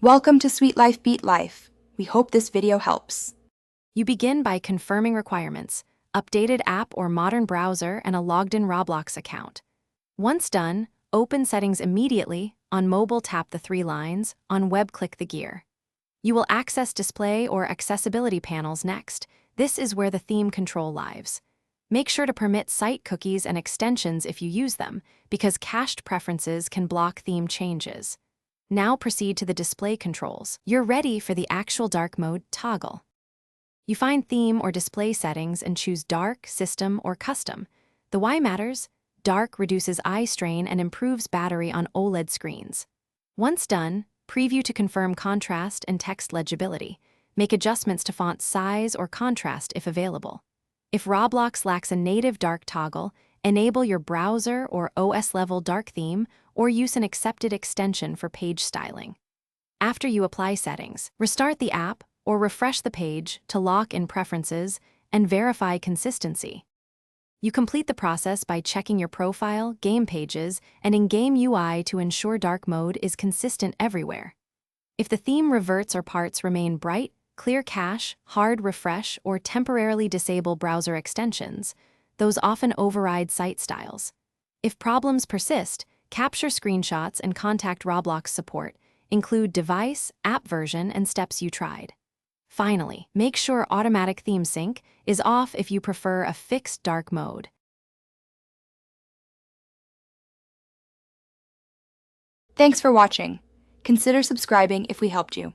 Welcome to Sweet Life Beat Life. We hope this video helps. You begin by confirming requirements, updated app or modern browser, and a logged-in Roblox account. Once done, open settings immediately. On mobile, tap the three lines. On web, click the gear. You will access display or accessibility panels next. This is where the theme control lives. Make sure to permit site cookies and extensions if you use them, because cached preferences can block theme changes. Now proceed to the display controls. You're ready for the actual dark mode toggle. You find theme or display settings and choose dark, system, or custom. The why matters. Dark reduces eye strain and improves battery on OLED screens. Once done, preview to confirm contrast and text legibility. Make adjustments to font size or contrast if available. If Roblox lacks a native dark toggle, enable your browser or OS-level dark theme or use an accepted extension for page styling. After you apply settings, restart the app or refresh the page to lock in preferences and verify consistency. You complete the process by checking your profile, game pages, and in-game UI to ensure dark mode is consistent everywhere. If the theme reverts or parts remain bright, clear cache, hard refresh, or temporarily disable browser extensions. Those often override site styles. If problems persist, capture screenshots and contact Roblox support. Include device, app version, and steps you tried. Finally, make sure automatic theme sync is off if you prefer a fixed dark mode. Thanks for watching. Consider subscribing if we helped you.